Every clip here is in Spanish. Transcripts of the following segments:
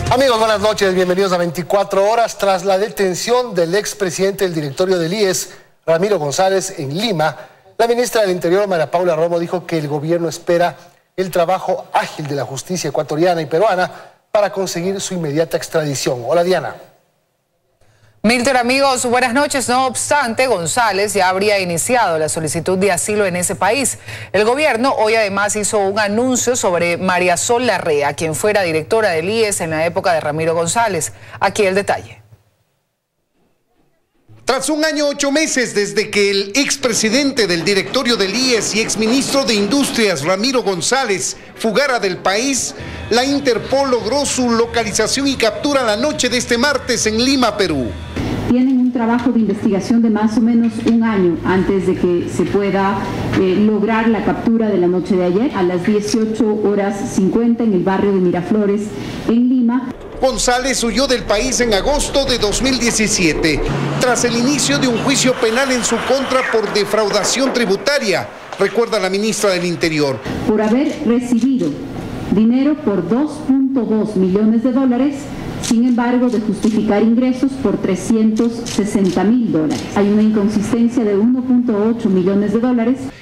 Amigos, buenas noches, bienvenidos a 24 horas. Tras la detención del expresidente del directorio del IES, Ramiro González, en Lima, la ministra del Interior, María Paula Romo, dijo que el gobierno espera el trabajo ágil de la justicia ecuatoriana y peruana para conseguir su inmediata extradición. Hola, Diana. Milton, amigos, buenas noches. No obstante, González ya habría iniciado la solicitud de asilo en ese país. El gobierno hoy además hizo un anuncio sobre María Sol Larrea, quien fuera directora del IES en la época de Ramiro González. Aquí el detalle. Tras un año 8 meses desde que el expresidente del directorio del IES y exministro de Industrias, Ramiro González, fugara del país, la Interpol logró su localización y captura la noche de este martes en Lima, Perú. Tienen un trabajo de investigación de más o menos un año antes de que se pueda lograr la captura de la noche de ayer a las 18:50 en el barrio de Miraflores, en Lima. González huyó del país en agosto de 2017, tras el inicio de un juicio penal en su contra por defraudación tributaria, recuerda la ministra del Interior. Por haber recibido dinero por $2.2 millones, sin embargo, de justificar ingresos por $360.000. Hay una inconsistencia de $1.8 millones.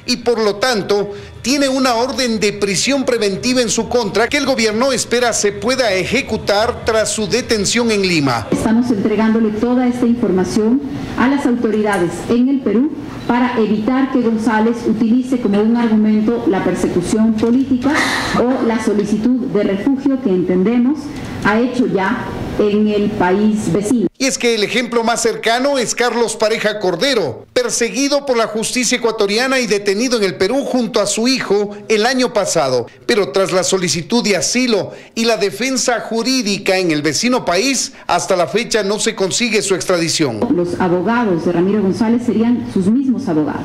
Y por lo tanto, tiene una orden de prisión preventiva en su contra que el gobierno espera se pueda ejecutar tras su detención en Lima. Estamos entregándole toda esta información a las autoridades en el Perú para evitar que González utilice como un argumento la persecución política o la solicitud de refugio que entendemos ha hecho ya en el país vecino. Y es que el ejemplo más cercano es Carlos Pareja Cordero, perseguido por la justicia ecuatoriana y detenido en el Perú junto a su hijo el año pasado. Pero tras la solicitud de asilo y la defensa jurídica en el vecino país, hasta la fecha no se consigue su extradición. Los abogados de Ramiro González serían sus mismos abogados.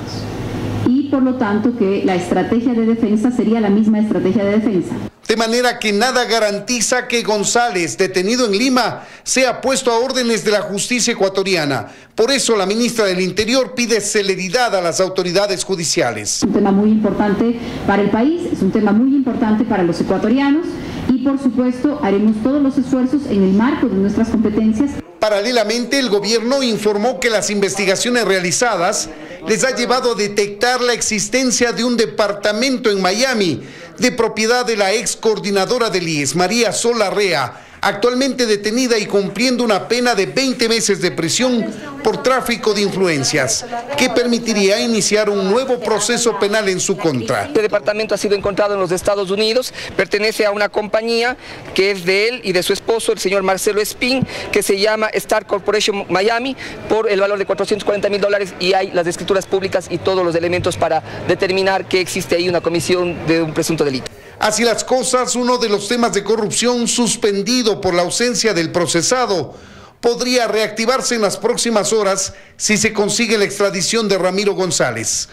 Y por lo tanto que la estrategia de defensa sería la misma estrategia de defensa. De manera que nada garantiza que González, detenido en Lima, sea puesto a órdenes de la justicia ecuatoriana. Por eso la ministra del Interior pide celeridad a las autoridades judiciales. Es un tema muy importante para el país, es un tema muy importante para los ecuatorianos y por supuesto haremos todos los esfuerzos en el marco de nuestras competencias. Paralelamente, el gobierno informó que las investigaciones realizadas les ha llevado a detectar la existencia de un departamento en Miami de propiedad de la ex coordinadora del IES, María Sol Larrea, actualmente detenida y cumpliendo una pena de 20 meses de prisión por tráfico de influencias, que permitiría iniciar un nuevo proceso penal en su contra. Este departamento ha sido encontrado en los Estados Unidos, pertenece a una compañía que es de él y de su esposo, el señor Marcelo Espín, que se llama Star Corporation Miami, por el valor de $440.000, y hay las escrituras públicas y todos los elementos para determinar que existe ahí una comisión de un presunto delito. Así las cosas, uno de los temas de corrupción suspendido por la ausencia del procesado podría reactivarse en las próximas horas si se consigue la extradición de Ramiro González.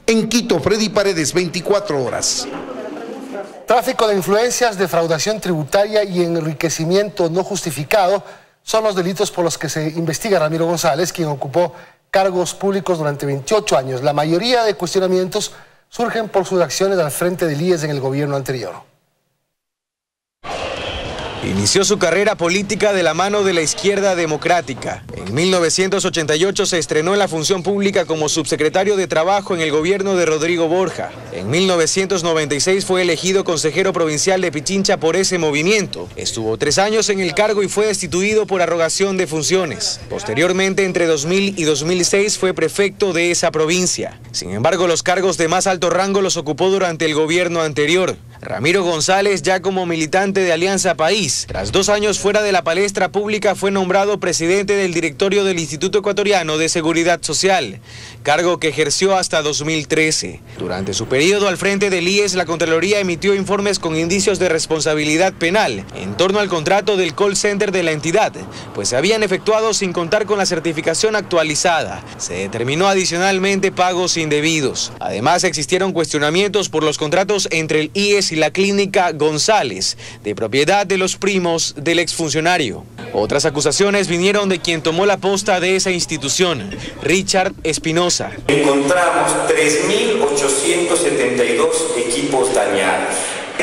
En Quito, Freddy Paredes, 24 horas. Tráfico de influencias, defraudación tributaria y enriquecimiento no justificado son los delitos por los que se investiga Ramiro González, quien ocupó cargos públicos durante 28 años. La mayoría de cuestionamientos surgen por sus acciones al frente del IES en el gobierno anterior. Inició su carrera política de la mano de la izquierda democrática. En 1988 se estrenó en la función pública como subsecretario de Trabajo en el gobierno de Rodrigo Borja. En 1996 fue elegido consejero provincial de Pichincha por ese movimiento. Estuvo 3 años en el cargo y fue destituido por arrogación de funciones. Posteriormente, entre 2000 y 2006, fue prefecto de esa provincia. Sin embargo, los cargos de más alto rango los ocupó durante el gobierno anterior. Ramiro González, ya como militante de Alianza País, tras 2 años fuera de la palestra pública, fue nombrado presidente del directorio del Instituto Ecuatoriano de Seguridad Social, cargo que ejerció hasta 2013. Durante su periodo al frente del IES, la Contraloría emitió informes con indicios de responsabilidad penal en torno al contrato del call center de la entidad, pues se habían efectuado sin contar con la certificación actualizada. Se determinó adicionalmente pagos indebidos. Además, existieron cuestionamientos por los contratos entre el IES y la clínica González, de propiedad de los primos del exfuncionario. Otras acusaciones vinieron de quien tomó la posta de esa institución, Richard Espinosa. Encontramos 3.872 equipos dañados.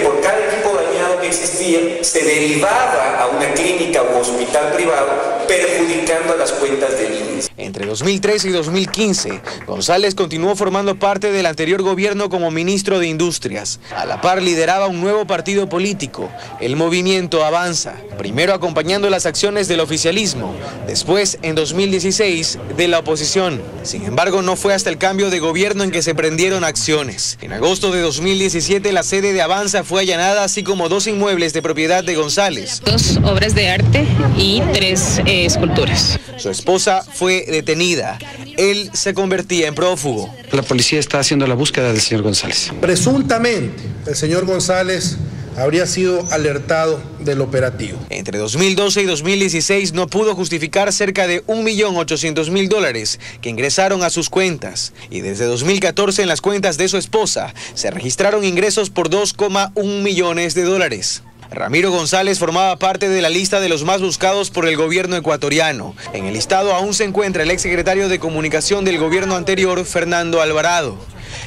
Por cada equipo dañado que existía, se derivaba a una clínica u hospital privado, perjudicando a las cuentas del INES. Entre 2013 y 2015, González continuó formando parte del anterior gobierno como ministro de Industrias. A la par lideraba un nuevo partido político, el Movimiento Avanza, primero acompañando las acciones del oficialismo, después, en 2016, de la oposición. Sin embargo, no fue hasta el cambio de gobierno en que se prendieron acciones. En agosto de 2017, la sede de Avanza fue allanada, así como 2 inmuebles de propiedad de González. 2 obras de arte y 3 esculturas. Su esposa fue detenida. Él se convertía en prófugo. La policía está haciendo la búsqueda del señor González. Presuntamente, el señor González habría sido alertado del operativo. Entre 2012 y 2016 no pudo justificar cerca de $1.800.000 que ingresaron a sus cuentas. Y desde 2014 en las cuentas de su esposa se registraron ingresos por $2,1 millones. Ramiro González formaba parte de la lista de los más buscados por el gobierno ecuatoriano. En el listado aún se encuentra el exsecretario de Comunicación del gobierno anterior, Fernando Alvarado.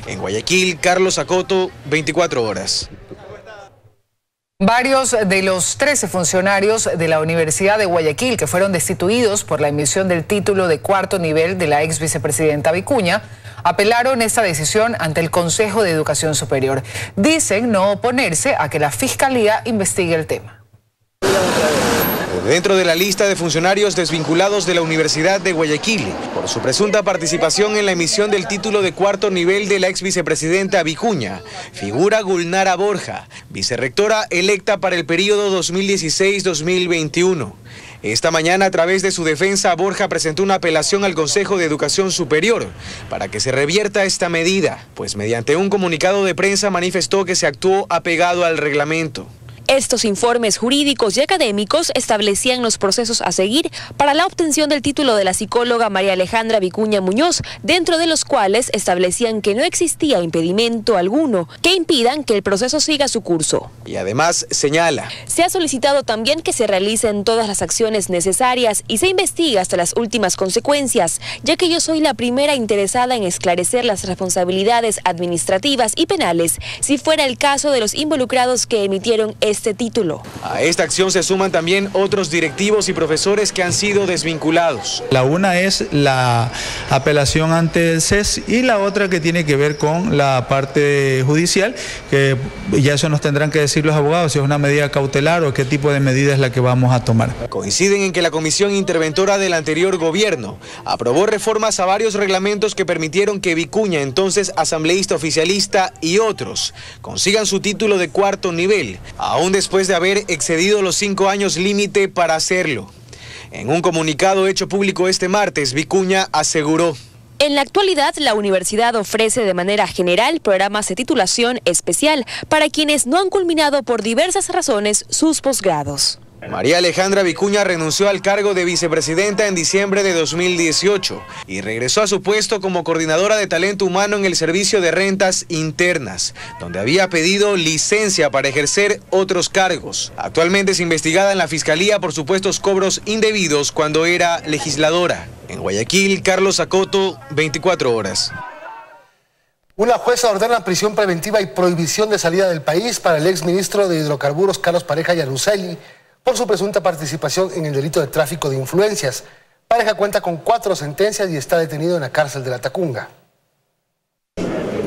En Guayaquil, Carlos Acoto, 24 horas. Varios de los 13 funcionarios de la Universidad de Guayaquil que fueron destituidos por la emisión del título de 4º nivel de la ex vicepresidenta Vicuña apelaron esta decisión ante el Consejo de Educación Superior. Dicen no oponerse a que la Fiscalía investigue el tema. Dentro de la lista de funcionarios desvinculados de la Universidad de Guayaquil por su presunta participación en la emisión del título de 4º nivel de la ex vicepresidenta Vicuña, figura Gulnara Borja, vicerrectora electa para el periodo 2016-2021. Esta mañana, a través de su defensa, Borja presentó una apelación al Consejo de Educación Superior para que se revierta esta medida, pues mediante un comunicado de prensa manifestó que se actuó apegado al reglamento. Estos informes jurídicos y académicos establecían los procesos a seguir para la obtención del título de la psicóloga María Alejandra Vicuña Muñoz, dentro de los cuales establecían que no existía impedimento alguno que impidan que el proceso siga su curso. Y además señala: se ha solicitado también que se realicen todas las acciones necesarias y se investigue hasta las últimas consecuencias, ya que yo soy la primera interesada en esclarecer las responsabilidades administrativas y penales, si fuera el caso de los involucrados que emitieron este título. A esta acción se suman también otros directivos y profesores que han sido desvinculados. La una es la apelación ante el CES y la otra que tiene que ver con la parte judicial, que ya eso nos tendrán que decir los abogados, si es una medida cautelar o qué tipo de medida es la que vamos a tomar. Coinciden en que la comisión interventora del anterior gobierno aprobó reformas a varios reglamentos que permitieron que Vicuña, entonces asambleísta oficialista, y otros consigan su título de 4º nivel, aún después de haber excedido los 5 años límite para hacerlo. En un comunicado hecho público este martes, Vicuña aseguró: en la actualidad, la universidad ofrece de manera general programas de titulación especial para quienes no han culminado por diversas razones sus posgrados. María Alejandra Vicuña renunció al cargo de vicepresidenta en diciembre de 2018 y regresó a su puesto como coordinadora de talento humano en el Servicio de Rentas Internas, donde había pedido licencia para ejercer otros cargos. Actualmente es investigada en la Fiscalía por supuestos cobros indebidos cuando era legisladora. En Guayaquil, Carlos Acoto, 24 horas. Una jueza ordena prisión preventiva y prohibición de salida del país para el exministro de Hidrocarburos Carlos Pareja Yanuseli por su presunta participación en el delito de tráfico de influencias. Pareja cuenta con 4 sentencias y está detenido en la cárcel de La Tacunga.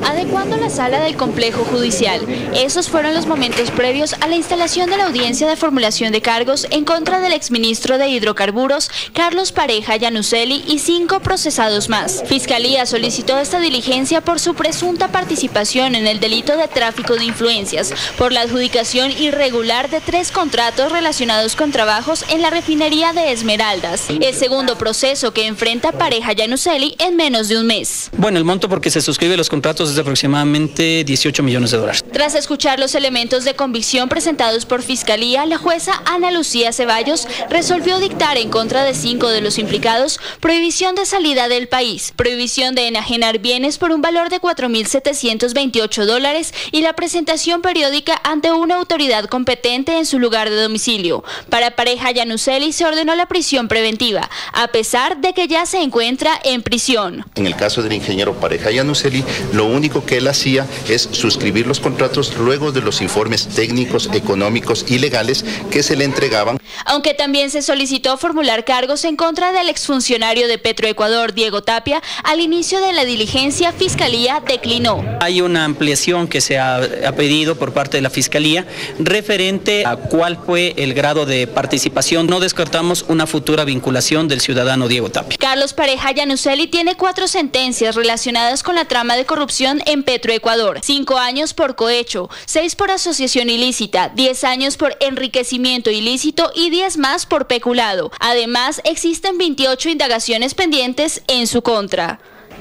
Adecuando la sala del complejo judicial, esos fueron los momentos previos a la instalación de la audiencia de formulación de cargos en contra del exministro de Hidrocarburos, Carlos Pareja Yanuseli, y 5 procesados más. Fiscalía solicitó esta diligencia por su presunta participación en el delito de tráfico de influencias, por la adjudicación irregular de 3 contratos relacionados con trabajos en la refinería de Esmeraldas. El segundo proceso que enfrenta Pareja Yanuseli en menos de un mes. Bueno, el monto porque se suscribe los contratos es de aproximadamente $18 millones. Tras escuchar los elementos de convicción presentados por Fiscalía, la jueza Ana Lucía Ceballos resolvió dictar en contra de 5 de los implicados prohibición de salida del país, prohibición de enajenar bienes por un valor de $4.728 y la presentación periódica ante una autoridad competente en su lugar de domicilio. Para Pareja Yanuseli se ordenó la prisión preventiva, a pesar de que ya se encuentra en prisión. En el caso del ingeniero Pareja Yanuseli, lo único único que él hacía es suscribir los contratos luego de los informes técnicos, económicos y legales que se le entregaban. Aunque también se solicitó formular cargos en contra del exfuncionario de Petroecuador, Diego Tapia, al inicio de la diligencia, Fiscalía declinó. Hay una ampliación que se ha pedido por parte de la Fiscalía referente a cuál fue el grado de participación. No descartamos una futura vinculación del ciudadano Diego Tapia. Carlos Pareja Yanuseli tiene 4 sentencias relacionadas con la trama de corrupción en Petroecuador: 5 años por cohecho, 6 por asociación ilícita, 10 años por enriquecimiento ilícito y 10 más por peculado. Además, existen 28 indagaciones pendientes en su contra.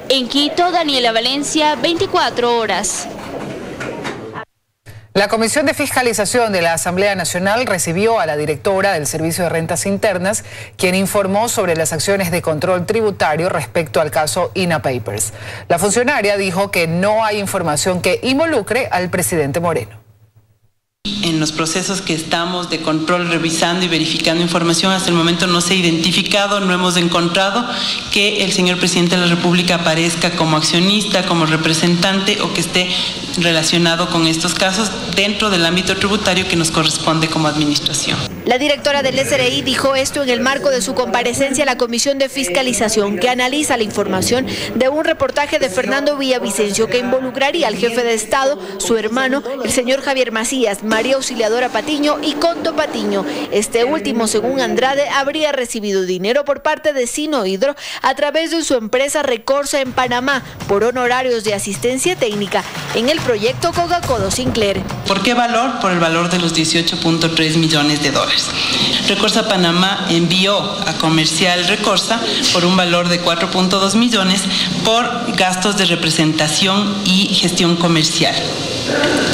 En Quito, Daniela Valencia, 24 horas. La Comisión de Fiscalización de la Asamblea Nacional recibió a la directora del Servicio de Rentas Internas, quien informó sobre las acciones de control tributario respecto al caso INA Papers. La funcionaria dijo que no hay información que involucre al presidente Moreno. En los procesos que estamos de control revisando y verificando información, hasta el momento no se ha identificado, no hemos encontrado que el señor presidente de la República aparezca como accionista, como representante o que esté relacionado con estos casos dentro del ámbito tributario que nos corresponde como administración. La directora del SRI dijo esto en el marco de su comparecencia a la Comisión de Fiscalización, que analiza la información de un reportaje de Fernando Villavicencio que involucraría al jefe de Estado, su hermano, el señor Javier Macías, María Auxiliadora Patiño y Conto Patiño. Este último, según Andrade, habría recibido dinero por parte de Sinohidro a través de su empresa Recorsa en Panamá por honorarios de asistencia técnica en el proyecto Coca-Cola Sinclair. ¿Por qué valor? Por el valor de los 18.3 millones de dólares. Recorsa Panamá envió a Comercial Recorsa por un valor de 4.2 millones por gastos de representación y gestión comercial.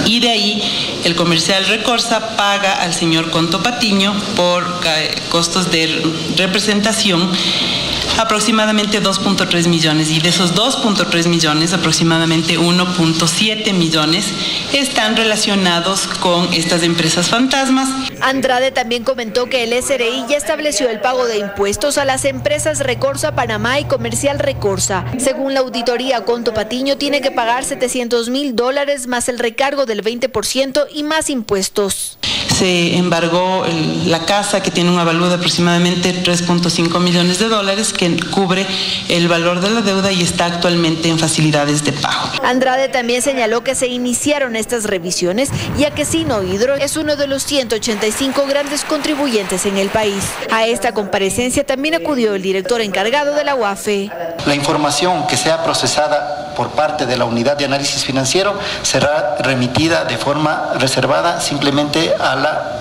Y de ahí el Comercial Recorsa paga al señor Conto Patiño por costos de representación aproximadamente 2.3 millones, y de esos 2.3 millones aproximadamente 1.7 millones están relacionados con estas empresas fantasmas. Andrade también comentó que el SRI ya estableció el pago de impuestos a las empresas Recorsa Panamá y Comercial Recorsa. Según la auditoría, Conto Patiño tiene que pagar $700.000 más el recargo del 20% y más impuestos. Se embargó la casa, que tiene un avalúo de aproximadamente 3.5 millones de dólares, que cubre el valor de la deuda y está actualmente en facilidades de pago. Andrade también señaló que se iniciaron estas revisiones, ya que Sinohidro es uno de los 185 grandes contribuyentes en el país. A esta comparecencia también acudió el director encargado de la UAFE. La información que sea procesada por parte de la Unidad de Análisis Financiero será remitida de forma reservada simplemente a la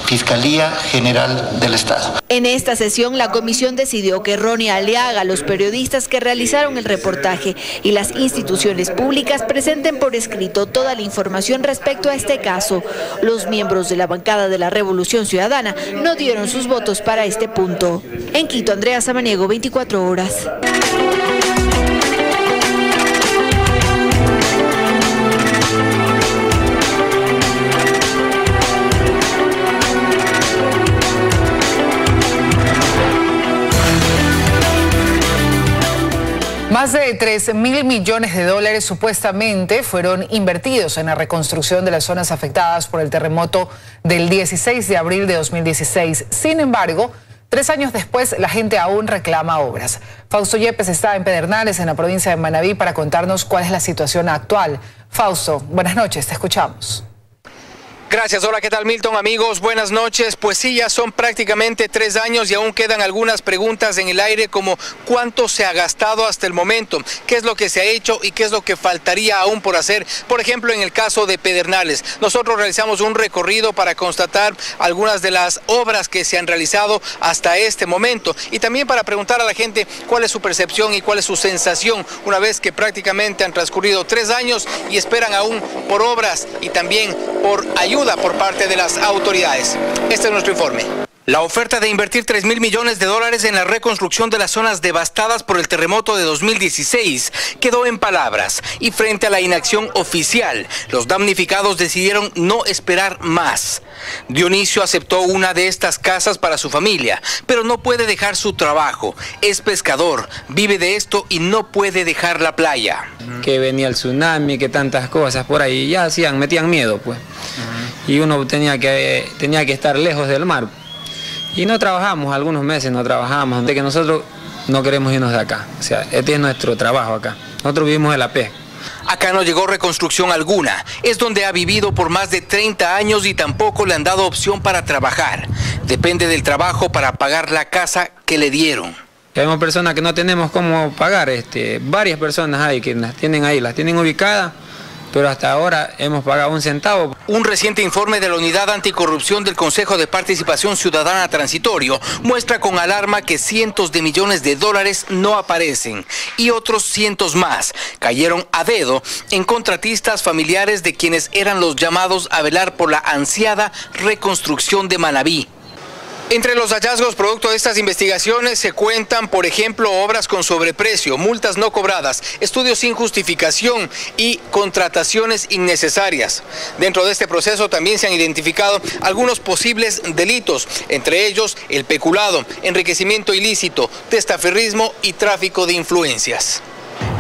Fiscalía General del Estado. En esta sesión, la comisión decidió que Ronnie Aliaga, los periodistas que realizaron el reportaje y las instituciones públicas presenten por escrito toda la información respecto a este caso. Los miembros de la bancada de la Revolución Ciudadana no dieron sus votos para este punto. En Quito, Andrea Samaniego, 24 horas. Más de 3.000 millones de dólares supuestamente fueron invertidos en la reconstrucción de las zonas afectadas por el terremoto del 16 de abril de 2016. Sin embargo, 3 años después, la gente aún reclama obras. Fausto Yepes está en Pedernales, en la provincia de Manabí, para contarnos cuál es la situación actual. Fausto, buenas noches, te escuchamos. Gracias. Hola, ¿qué tal, Milton? Amigos, buenas noches. Pues sí, ya son prácticamente 3 años y aún quedan algunas preguntas en el aire, como cuánto se ha gastado hasta el momento, qué es lo que se ha hecho y qué es lo que faltaría aún por hacer. Por ejemplo, en el caso de Pedernales, nosotros realizamos un recorrido para constatar algunas de las obras que se han realizado hasta este momento y también para preguntar a la gente cuál es su percepción y cuál es su sensación una vez que prácticamente han transcurrido 3 años y esperan aún por obras y también por ayuda por parte de las autoridades. Este es nuestro informe. La oferta de invertir 3.000 millones de dólares en la reconstrucción de las zonas devastadas por el terremoto de 2016 quedó en palabras y frente a la inacción oficial, los damnificados decidieron no esperar más. Dionisio aceptó una de estas casas para su familia, pero no puede dejar su trabajo. Es pescador, vive de esto y no puede dejar la playa. Que venía el tsunami, que tantas cosas por ahí, ya metían miedo pues. Y uno tenía que estar lejos del mar. Y no trabajamos, algunos meses no trabajamos, de que nosotros no queremos irnos de acá. O sea, este es nuestro trabajo acá. Nosotros vivimos de la pesca. Acá no llegó reconstrucción alguna. Es donde ha vivido por más de 30 años y tampoco le han dado opción para trabajar. Depende del trabajo para pagar la casa que le dieron. Tenemos personas que no tenemos cómo pagar. Varias personas hay que las tienen ubicadas. Pero hasta ahora hemos pagado 1 centavo. Un reciente informe de la Unidad Anticorrupción del Consejo de Participación Ciudadana Transitorio muestra con alarma que cientos de millones de dólares no aparecen y otros cientos más cayeron a dedo en contratistas familiares de quienes eran los llamados a velar por la ansiada reconstrucción de Manabí. Entre los hallazgos producto de estas investigaciones se cuentan, por ejemplo, obras con sobreprecio, multas no cobradas, estudios sin justificación y contrataciones innecesarias. Dentro de este proceso también se han identificado algunos posibles delitos, entre ellos el peculado, enriquecimiento ilícito, testaferrismo y tráfico de influencias.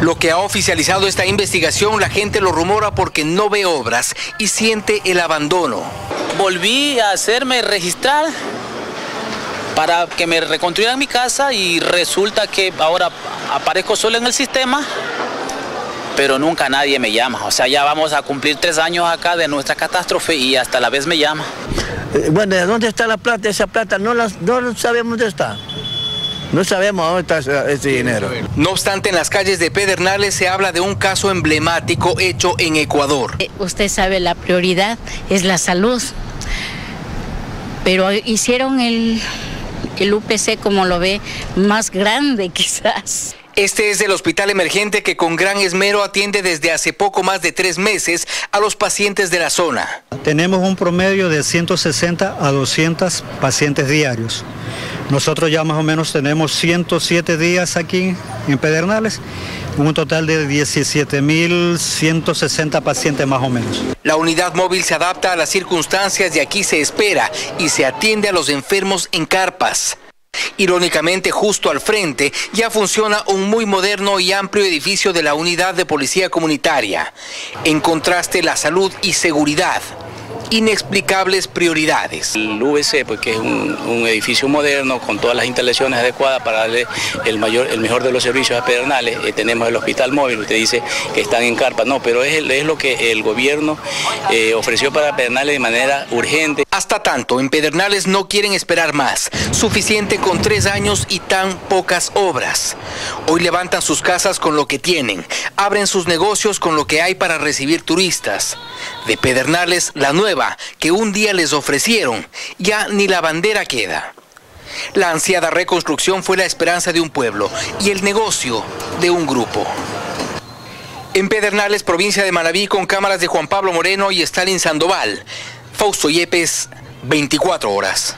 Lo que ha oficializado esta investigación, la gente lo rumora porque no ve obras y siente el abandono. Volví a hacerme registrar para que me reconstruyeran mi casa y resulta que ahora aparezco solo en el sistema, pero nunca nadie me llama. O sea, ya vamos a cumplir 3 años acá de nuestra catástrofe y hasta la vez me llama. Bueno, ¿de dónde está la plata? Esa plata no sabemos dónde está. No sabemos dónde está ese dinero. No obstante, en las calles de Pedernales se habla de un caso emblemático hecho en Ecuador. Usted sabe, la prioridad es la salud, pero hicieron el UPC, como lo ve, más grande quizás. Este es el hospital emergente que con gran esmero atiende desde hace poco más de 3 meses a los pacientes de la zona. Tenemos un promedio de 160 a 200 pacientes diarios. Nosotros ya más o menos tenemos 107 días aquí en Pedernales, un total de 17.160 pacientes más o menos. La unidad móvil se adapta a las circunstancias y aquí se espera y se atiende a los enfermos en carpas. Irónicamente, justo al frente ya funciona un muy moderno y amplio edificio de la unidad de policía comunitaria. En contraste, la salud y seguridad. Inexplicables prioridades. El VC, pues, que es un edificio moderno con todas las instalaciones adecuadas para darle el mejor de los servicios a Pedernales. Tenemos el hospital móvil, usted dice que están en carpa, no, pero es lo que el gobierno ofreció para Pedernales de manera urgente. Hasta tanto, en Pedernales no quieren esperar más, suficiente con 3 años y tan pocas obras. Hoy levantan sus casas con lo que tienen, abren sus negocios con lo que hay para recibir turistas. De Pedernales, la nueva que un día les ofrecieron, ya ni la bandera queda. La ansiada reconstrucción fue la esperanza de un pueblo y el negocio de un grupo. En Pedernales, provincia de Manabí, con cámaras de Juan Pablo Moreno y Stalin Sandoval, Fausto Yepes, 24 horas.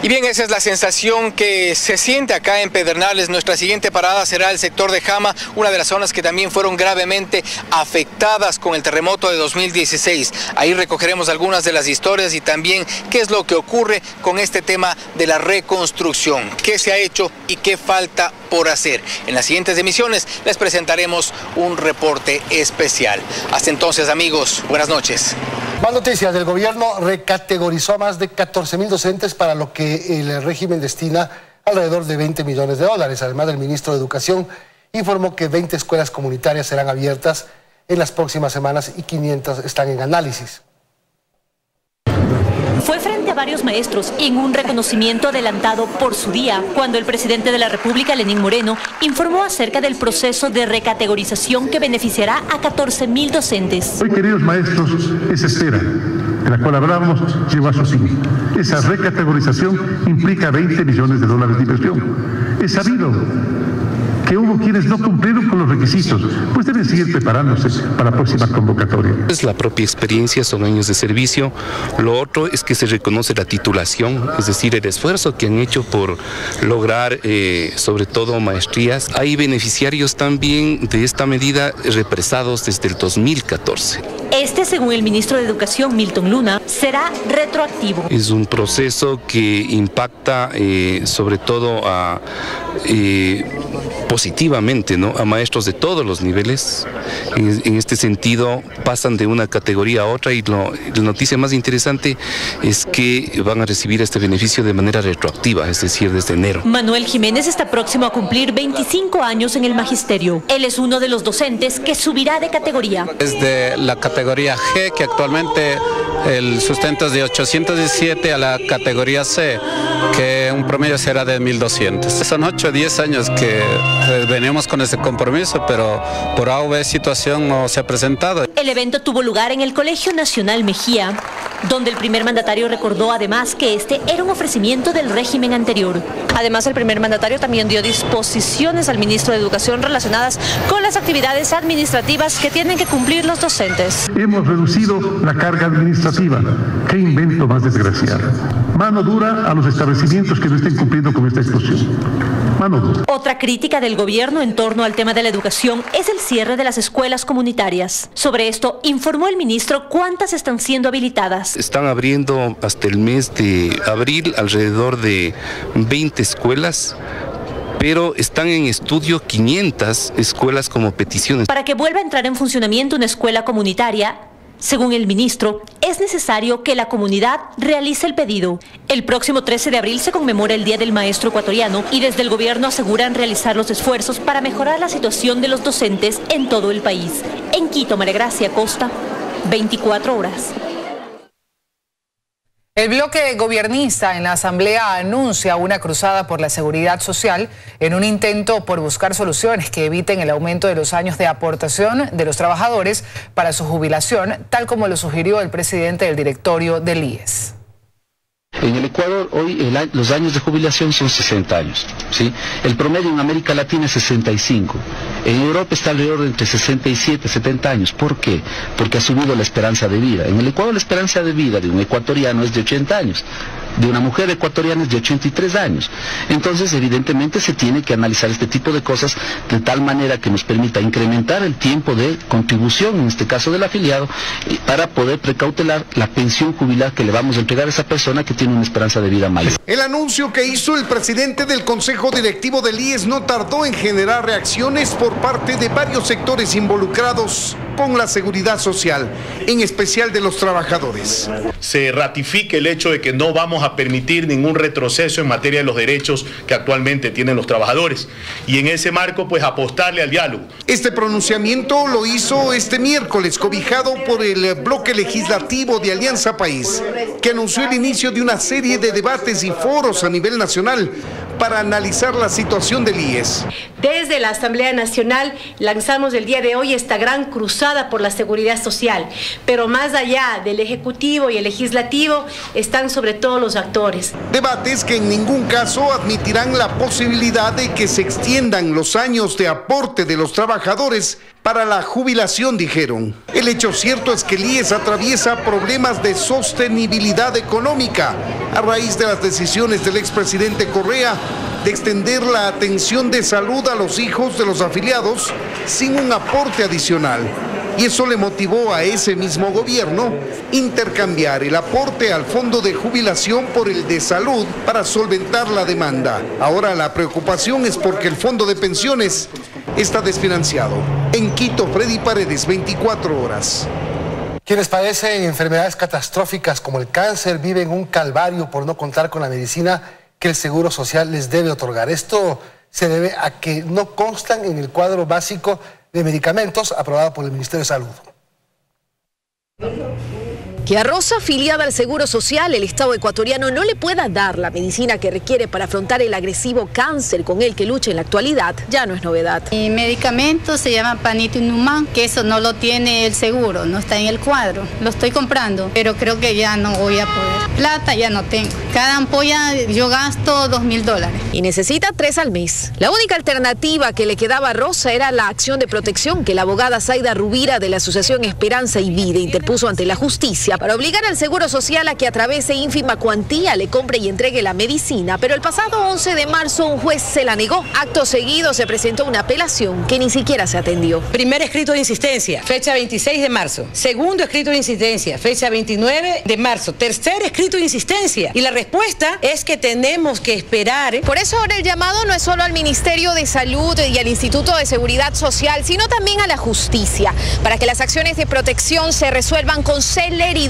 Y bien, esa es la sensación que se siente acá en Pedernales. Nuestra siguiente parada será el sector de Jama, una de las zonas que también fueron gravemente afectadas con el terremoto de 2016. Ahí recogeremos algunas de las historias y también qué es lo que ocurre con este tema de la reconstrucción, qué se ha hecho y qué falta por hacer. En las siguientes emisiones les presentaremos un reporte especial. Hasta entonces, amigos, buenas noches. Más noticias. El gobierno recategorizó a más de 14.000 docentes para lo que el régimen destina alrededor de 20 millones de dólares. Además, el ministro de Educación informó que 20 escuelas comunitarias serán abiertas en las próximas semanas y 500 están en análisis. Fue frente a varios maestros en un reconocimiento adelantado por su día, cuando el presidente de la República, Lenín Moreno, informó acerca del proceso de recategorización que beneficiará a 14.000 docentes. Hoy, queridos maestros, esa espera de la cual hablábamos llegó a su fin. Esa recategorización implica 20 millones de dólares de inversión. Es sabido que hubo quienes no cumplieron con los requisitos, pues deben seguir preparándose para la próxima convocatoria. Es la propia experiencia, son años de servicio. Lo otro es que se reconoce la titulación, es decir, el esfuerzo que han hecho por lograr sobre todo maestrías. Hay beneficiarios también de esta medida represados desde el 2014. Este, según el ministro de Educación, Milton Luna, será retroactivo. Es un proceso que impacta sobre todo positivamente, ¿no?, a maestros de todos los niveles. En este sentido pasan de una categoría a otra y la noticia más interesante es que van a recibir este beneficio de manera retroactiva, es decir, desde enero. Manuel Jiménez está próximo a cumplir 25 años en el magisterio. Él es uno de los docentes que subirá de categoría. Es de la categoría G, que actualmente el sustento es de 817, a la categoría C, que un promedio será de 1200. Son 8 o 10 años que venimos con ese compromiso, pero por A o B situación no se ha presentado. El evento tuvo lugar en el Colegio Nacional Mejía, donde el primer mandatario recordó además que este era un ofrecimiento del régimen anterior. Además, el primer mandatario también dio disposiciones al ministro de Educación relacionadas con las actividades administrativas que tienen que cumplir los docentes. Hemos reducido la carga administrativa. ¿Qué invento más desgraciado? Mano dura a los establecimientos que no estén cumpliendo con esta exposición. Mano dura. Otra crítica del gobierno en torno al tema de la educación es el cierre de las escuelas comunitarias. Sobre esto informó el ministro cuántas están siendo habilitadas. Están abriendo hasta el mes de abril alrededor de 20 escuelas, pero están en estudio 500 escuelas como peticiones. Para que vuelva a entrar en funcionamiento una escuela comunitaria, según el ministro, es necesario que la comunidad realice el pedido. El próximo 13 de abril se conmemora el Día del Maestro Ecuatoriano y desde el gobierno aseguran realizar los esfuerzos para mejorar la situación de los docentes en todo el país. En Quito, María Gracia Costa, 24 horas. El bloque gobernista en la Asamblea anuncia una cruzada por la seguridad social en un intento por buscar soluciones que eviten el aumento de los años de aportación de los trabajadores para su jubilación, tal como lo sugirió el presidente del directorio del IES. En el Ecuador hoy los años de jubilación son 60 años, ¿sí? El promedio en América Latina es 65. En Europa está alrededor de entre 67 y 70 años. ¿Por qué? Porque ha subido la esperanza de vida. En el Ecuador la esperanza de vida de un ecuatoriano es de 80 años. De una mujer ecuatoriana es de 83 años. Entonces, evidentemente, se tiene que analizar este tipo de cosas de tal manera que nos permita incrementar el tiempo de contribución, en este caso del afiliado, para poder precautelar la pensión jubilar que le vamos a entregar a esa persona que tiene una esperanza de vida mayor. El anuncio que hizo el presidente del Consejo Directivo del IES no tardó en generar reacciones por parte de varios sectores involucrados con la seguridad social, en especial de los trabajadores. Se ratifique el hecho de que no vamos a permitir ningún retroceso en materia de los derechos que actualmente tienen los trabajadores y en ese marco pues apostarle al diálogo. Este pronunciamiento lo hizo este miércoles, cobijado por el bloque legislativo de Alianza País, que anunció el inicio de una serie de debates y foros a nivel nacional para analizar la situación del IES. Desde la Asamblea Nacional lanzamos el día de hoy esta gran cruzada por la seguridad social, pero más allá del Ejecutivo y el Legislativo están sobre todo los actores. Debates que en ningún caso admitirán la posibilidad de que se extiendan los años de aporte de los trabajadores para la jubilación, dijeron. El hecho cierto es que el IES atraviesa problemas de sostenibilidad económica a raíz de las decisiones del expresidente Correa de extender la atención de salud a los hijos de los afiliados sin un aporte adicional. Y eso le motivó a ese mismo gobierno intercambiar el aporte al fondo de jubilación por el de salud para solventar la demanda. Ahora la preocupación es porque el fondo de pensiones está desfinanciado. En Quito, Freddy Paredes, 24 horas. Quienes padecen enfermedades catastróficas como el cáncer viven un calvario por no contar con la medicina que el Seguro Social les debe otorgar. Esto se debe a que no constan en el cuadro básico de medicamentos aprobado por el Ministerio de Salud. Que a Rosa, afiliada al Seguro Social, el Estado ecuatoriano no le pueda dar la medicina que requiere para afrontar el agresivo cáncer con el que lucha en la actualidad, ya no es novedad. Mi medicamento se llama Panitumumab, que eso no lo tiene el seguro, no está en el cuadro. Lo estoy comprando, pero creo que ya no voy a poder. Plata ya no tengo. Cada ampolla yo gasto $2.000. Y necesita 3 al mes. La única alternativa que le quedaba a Rosa era la acción de protección que la abogada Zaida Rubira de la Asociación Esperanza y Vida interpuso ante la justicia para obligar al Seguro Social a que a través de ínfima cuantía le compre y entregue la medicina, pero el pasado 11 de marzo un juez se la negó. Acto seguido se presentó una apelación que ni siquiera se atendió. Primer escrito de insistencia, fecha 26 de marzo. Segundo escrito de insistencia, fecha 29 de marzo. Tercer escrito de insistencia. Y la respuesta es que tenemos que esperar. Por eso ahora el llamado no es solo al Ministerio de Salud y al Instituto de Seguridad Social, sino también a la justicia, para que las acciones de protección se resuelvan con celeridad,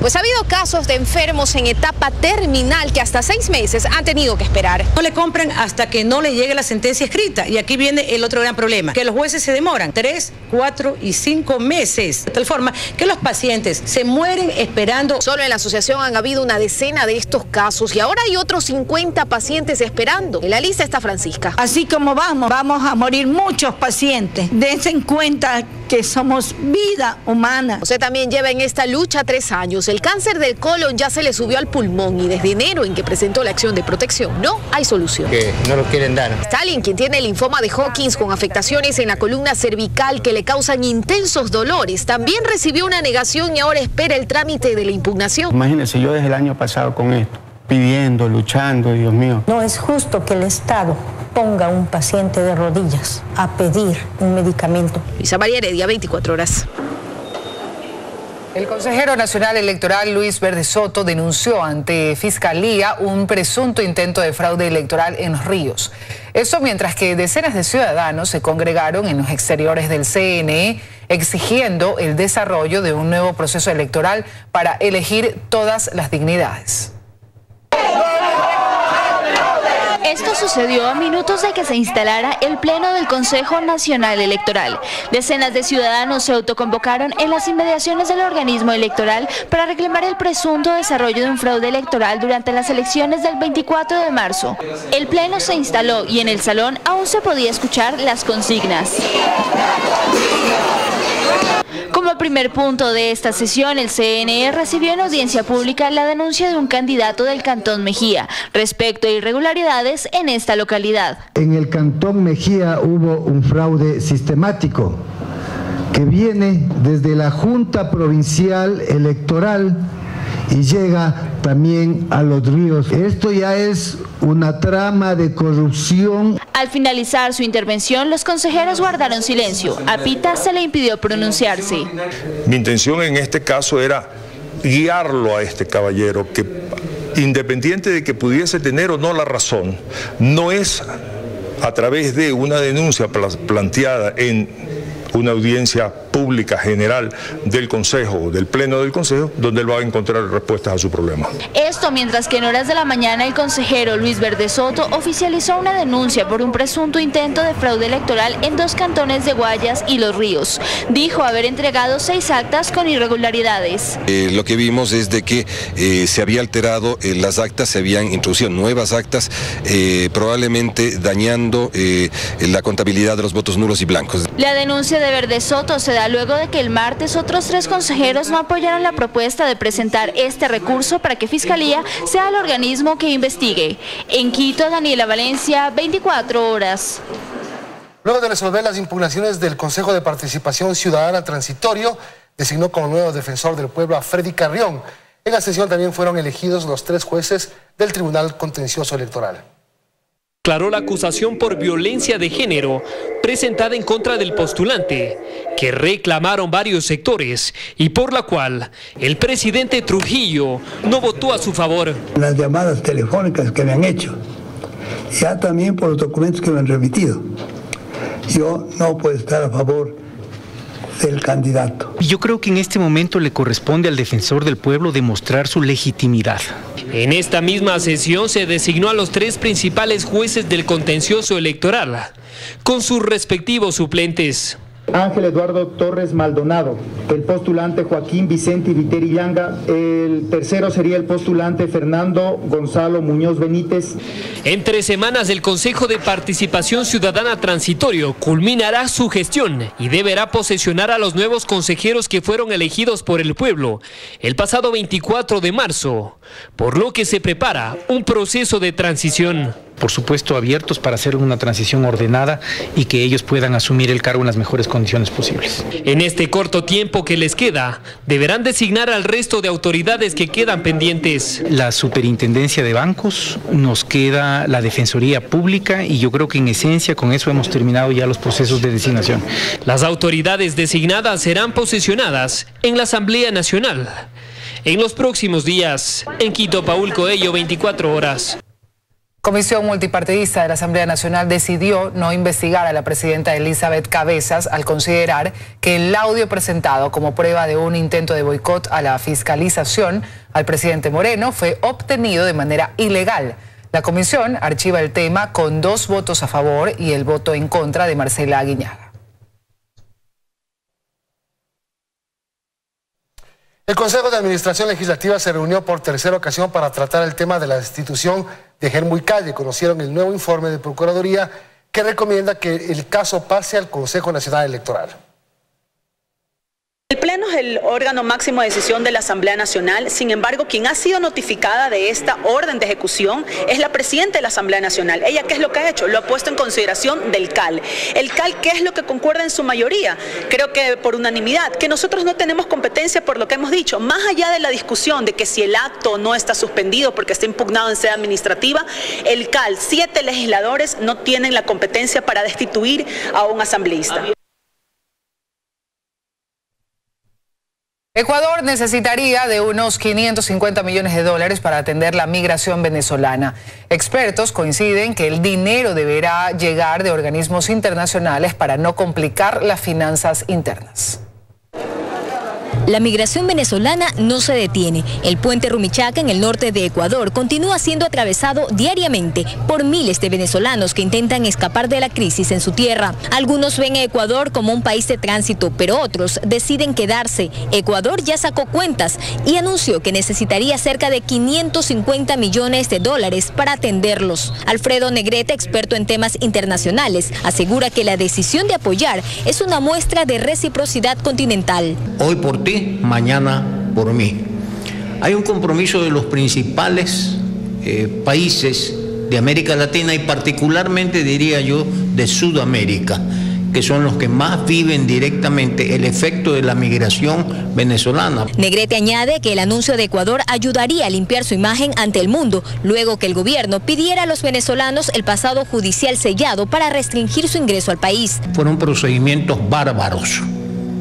pues ha habido casos de enfermos en etapa terminal que hasta 6 meses han tenido que esperar. No le compran hasta que no le llegue la sentencia escrita. Y aquí viene el otro gran problema, que los jueces se demoran 3, 4 y 5 meses, de tal forma que los pacientes se mueren esperando. Solo en la asociación han habido una decena de estos casos y ahora hay otros 50 pacientes esperando. En la lista está Francisca. Así como vamos a morir muchos pacientes. Dense en cuenta que somos vida humana. José también lleva en esta lucha 3 años. El cáncer del colon ya se le subió al pulmón y desde enero en que presentó la acción de protección no hay solución. Que no lo quieren dar. Stalin, quien tiene linfoma de Hodgkin con afectaciones en la columna cervical que le causan intensos dolores, también recibió una negación y ahora espera el trámite de la impugnación. Imagínense, yo desde el año pasado con esto, pidiendo, luchando, Dios mío. No es justo que el Estado ponga a un paciente de rodillas a pedir un medicamento. Luisa María Heredia, 24 horas. El consejero nacional electoral Luis Verde Soto denunció ante Fiscalía un presunto intento de fraude electoral en Los Ríos. Esto mientras que decenas de ciudadanos se congregaron en los exteriores del CNE exigiendo el desarrollo de un nuevo proceso electoral para elegir todas las dignidades. Esto sucedió a minutos de que se instalara el Pleno del Consejo Nacional Electoral. Decenas de ciudadanos se autoconvocaron en las inmediaciones del organismo electoral para reclamar el presunto desarrollo de un fraude electoral durante las elecciones del 24 de marzo. El Pleno se instaló y en el salón aún se podía escuchar las consignas. Como primer punto de esta sesión, el CNE recibió en audiencia pública la denuncia de un candidato del Cantón Mejía respecto a irregularidades en esta localidad. En el Cantón Mejía hubo un fraude sistemático que viene desde la Junta Provincial Electoral y llega también a Los Ríos. Esto ya es una trama de corrupción. Al finalizar su intervención, los consejeros guardaron silencio. A Pita se le impidió pronunciarse. Mi intención en este caso era guiarlo a este caballero que, independiente de que pudiese tener o no la razón, no es a través de una denuncia planteada en una audiencia pública general del Consejo, del Pleno del Consejo, donde él va a encontrar respuestas a su problema. Esto mientras que en horas de la mañana el consejero Luis Verde Soto oficializó una denuncia por un presunto intento de fraude electoral en 2 cantones de Guayas y Los Ríos. Dijo haber entregado 6 actas con irregularidades. Lo que vimos es de que se había alterado las actas, se habían introducido nuevas actas, probablemente dañando la contabilidad de los votos nulos y blancos. La denuncia de Verde Soto se da luego de que el martes otros 3 consejeros no apoyaron la propuesta de presentar este recurso para que Fiscalía sea el organismo que investigue. En Quito, Daniela Valencia, 24 horas. Luego de resolver las impugnaciones del Consejo de Participación Ciudadana Transitorio, designó como nuevo defensor del pueblo a Freddy Carrión. En la sesión también fueron elegidos los 3 jueces del Tribunal Contencioso Electoral. Declaró la acusación por violencia de género presentada en contra del postulante, que reclamaron varios sectores y por la cual el presidente Trujillo no votó a su favor. Las llamadas telefónicas que me han hecho, ya también por los documentos que me han remitido, yo no puedo estar a favor del candidato. Yo creo que en este momento le corresponde al defensor del pueblo demostrar su legitimidad. En esta misma sesión se designó a los 3 principales jueces del contencioso electoral, con sus respectivos suplentes. Ángel Eduardo Torres Maldonado, el postulante Joaquín Vicente Viteri Llanga, el tercero sería el postulante Fernando Gonzalo Muñoz Benítez. En 3 semanas el Consejo de Participación Ciudadana Transitorio culminará su gestión y deberá posesionar a los nuevos consejeros que fueron elegidos por el pueblo el pasado 24 de marzo, por lo que se prepara un proceso de transición. Por supuesto, abiertos para hacer una transición ordenada y que ellos puedan asumir el cargo en las mejores condiciones posibles. En este corto tiempo que les queda, deberán designar al resto de autoridades que quedan pendientes. La Superintendencia de Bancos, nos queda la Defensoría Pública y yo creo que en esencia con eso hemos terminado ya los procesos de designación. Las autoridades designadas serán posesionadas en la Asamblea Nacional. En los próximos días, en Quito, Paul Coello, 24 horas. Comisión Multipartidista de la Asamblea Nacional decidió no investigar a la presidenta Elizabeth Cabezas al considerar que el audio presentado como prueba de un intento de boicot a la fiscalización al presidente Moreno fue obtenido de manera ilegal. La comisión archiva el tema con 2 votos a favor y el voto en contra de Marcela Aguiñaga. El Consejo de Administración Legislativa se reunió por 3ª ocasión para tratar el tema de la destitución de Germán Calle. Conocieron el nuevo informe de Procuraduría que recomienda que el caso pase al Consejo Nacional Electoral. El Pleno es el órgano máximo de decisión de la Asamblea Nacional. Sin embargo, quien ha sido notificada de esta orden de ejecución es la presidenta de la Asamblea Nacional. ¿Ella qué es lo que ha hecho? Lo ha puesto en consideración del CAL. ¿El CAL qué es lo que concuerda en su mayoría? Creo que por unanimidad, que nosotros no tenemos competencia por lo que hemos dicho. Más allá de la discusión de que si el acto no está suspendido porque está impugnado en sede administrativa, el CAL, 7 legisladores no tienen la competencia para destituir a un asambleísta. Ecuador necesitaría de unos 550 millones de dólares para atender la migración venezolana. Expertos coinciden que el dinero deberá llegar de organismos internacionales para no complicar las finanzas internas. La migración venezolana no se detiene. El puente Rumichaca en el norte de Ecuador continúa siendo atravesado diariamente por miles de venezolanos que intentan escapar de la crisis en su tierra. Algunos ven a Ecuador como un país de tránsito, pero otros deciden quedarse. Ecuador ya sacó cuentas y anunció que necesitaría cerca de 550 millones de dólares para atenderlos. Alfredo Negrete, experto en temas internacionales, asegura que la decisión de apoyar es una muestra de reciprocidad continental. Hoy por ti, mañana por mí. Hay un compromiso de los principales países de América Latina y particularmente, diría yo, de Sudamérica, que son los que más viven directamente el efecto de la migración venezolana. Negrete añade que el anuncio de Ecuador ayudaría a limpiar su imagen ante el mundo, luego que el gobierno pidiera a los venezolanos el pasado judicial sellado para restringir su ingreso al país. Fueron procedimientos bárbaros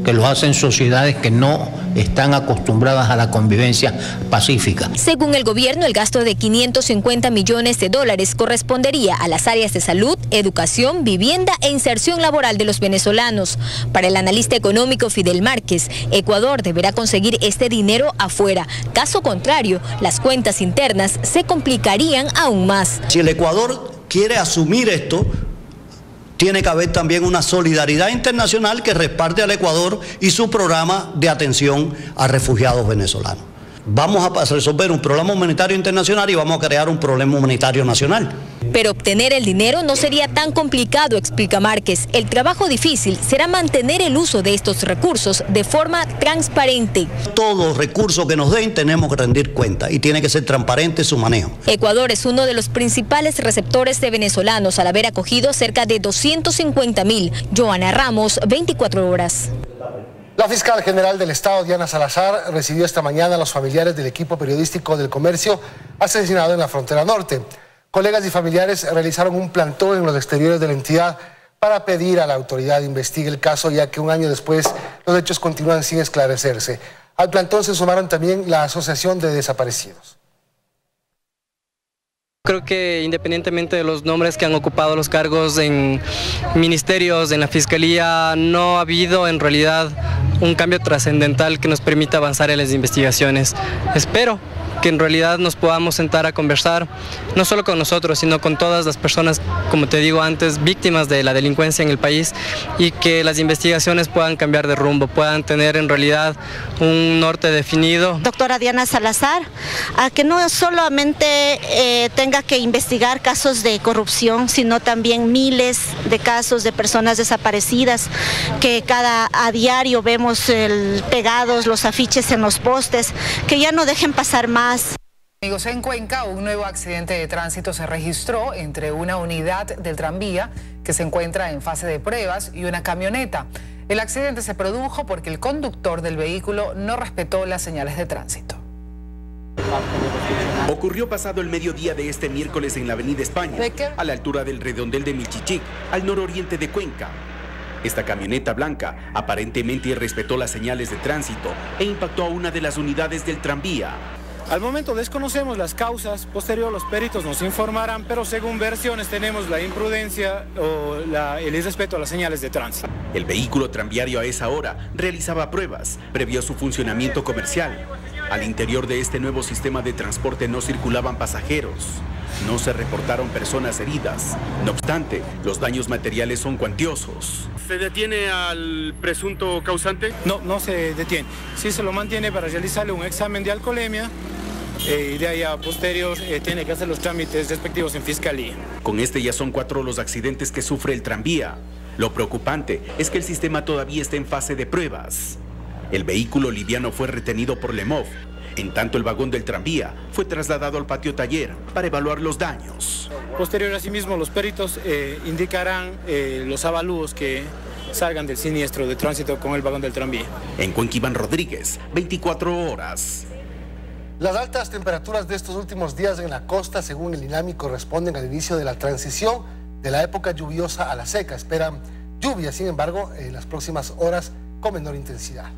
que los hacen sociedades que no están acostumbradas a la convivencia pacífica. Según el gobierno, el gasto de 550 millones de dólares correspondería a las áreas de salud, educación, vivienda e inserción laboral de los venezolanos. Para el analista económico Fidel Márquez, Ecuador deberá conseguir este dinero afuera. Caso contrario, las cuentas internas se complicarían aún más. Si el Ecuador quiere asumir esto, tiene que haber también una solidaridad internacional que respalde al Ecuador y su programa de atención a refugiados venezolanos. Vamos a resolver un problema humanitario internacional y vamos a crear un problema humanitario nacional. Pero obtener el dinero no sería tan complicado, explica Márquez. El trabajo difícil será mantener el uso de estos recursos de forma transparente. Todos los recursos que nos den tenemos que rendir cuenta y tiene que ser transparente su manejo. Ecuador es uno de los principales receptores de venezolanos al haber acogido cerca de 250.000. Joana Ramos, 24 horas. La fiscal general del Estado, Diana Salazar, recibió esta mañana a los familiares del equipo periodístico del Comercio asesinado en la frontera norte. Colegas y familiares realizaron un plantón en los exteriores de la entidad para pedir a la autoridad investigue el caso, ya que un año después los hechos continúan sin esclarecerse. Al plantón se sumaron también la Asociación de Desaparecidos. Creo que independientemente de los nombres que han ocupado los cargos en ministerios, en la Fiscalía, no ha habido en realidad un cambio trascendental que nos permita avanzar en las investigaciones. Espero que en realidad nos podamos sentar a conversar, no solo con nosotros, sino con todas las personas, como te digo antes, víctimas de la delincuencia en el país, y que las investigaciones puedan cambiar de rumbo, puedan tener en realidad un norte definido. Doctora Diana Salazar, a que no solamente tenga que investigar casos de corrupción, sino también miles de casos de personas desaparecidas que a diario vemos pegados los afiches en los postes, que ya no dejen pasar más. Amigos, en Cuenca un nuevo accidente de tránsito se registró entre una unidad del tranvía que se encuentra en fase de pruebas y una camioneta. El accidente se produjo porque el conductor del vehículo no respetó las señales de tránsito. Ocurrió pasado el mediodía de este miércoles en la avenida España, a la altura del redondel de Milchichic, al nororiente de Cuenca. Esta camioneta blanca aparentemente irrespetó las señales de tránsito e impactó a una de las unidades del tranvía. Al momento desconocemos las causas, posterior los peritos nos informarán, pero según versiones tenemos la imprudencia o el irrespeto a las señales de tránsito. El vehículo tranviario a esa hora realizaba pruebas previo a su funcionamiento comercial. Al interior de este nuevo sistema de transporte no circulaban pasajeros. No se reportaron personas heridas. No obstante, los daños materiales son cuantiosos. ¿Se detiene al presunto causante? No se detiene. Sí se lo mantiene para realizarle un examen de alcoholemia y de ahí a posterior tiene que hacer los trámites respectivos en fiscalía. Con este ya son 4 los accidentes que sufre el tranvía. Lo preocupante es que el sistema todavía está en fase de pruebas. El vehículo liviano fue retenido por LEMOV. En tanto, el vagón del tranvía fue trasladado al patio taller para evaluar los daños. Posterior, asimismo, los peritos indicarán los avalúos que salgan del siniestro de tránsito con el vagón del tranvía. En Cuenca, Iván Rodríguez, 24 horas. Las altas temperaturas de estos últimos días en la costa, según el INAMI, corresponden al inicio de la transición de la época lluviosa a la seca. Esperan lluvia, sin embargo, en las próximas horas con menor intensidad.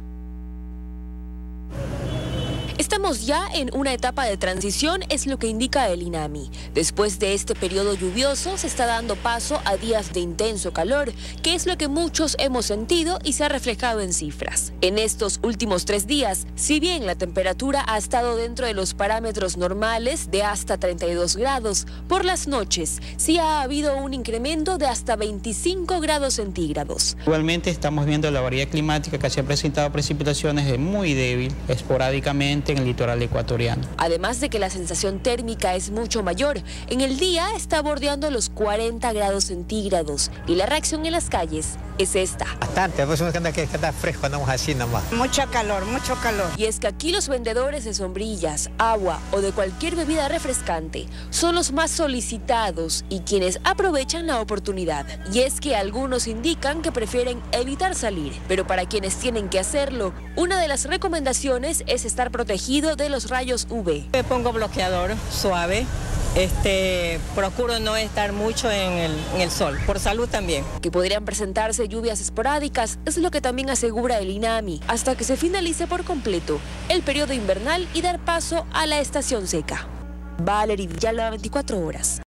Estamos ya en una etapa de transición, es lo que indica el INAMI. Después de este periodo lluvioso se está dando paso a días de intenso calor, que es lo que muchos hemos sentido y se ha reflejado en cifras. En estos últimos 3 días, si bien la temperatura ha estado dentro de los parámetros normales de hasta 32 grados, por las noches sí ha habido un incremento de hasta 25 grados centígrados. Igualmente estamos viendo la variedad climática que se ha presentado precipitaciones muy débil, esporádicamente en el litoral ecuatoriano. Además de que la sensación térmica es mucho mayor, en el día está bordeando los 40 grados centígrados y la reacción en las calles es esta. Bastante, pues uno que está fresco, andamos así nomás. Mucho calor. Y es que aquí los vendedores de sombrillas, agua o de cualquier bebida refrescante son los más solicitados y quienes aprovechan la oportunidad. Y es que algunos indican que prefieren evitar salir, pero para quienes tienen que hacerlo, una de las recomendaciones es estar protegido de los rayos UV. Me pongo bloqueador suave. Procuro no estar mucho en el sol, por salud también. Que podrían presentarse lluvias esporádicas es lo que también asegura el INAMI, hasta que se finalice por completo el periodo invernal y dar paso a la estación seca. Valery Villalba, 24 horas.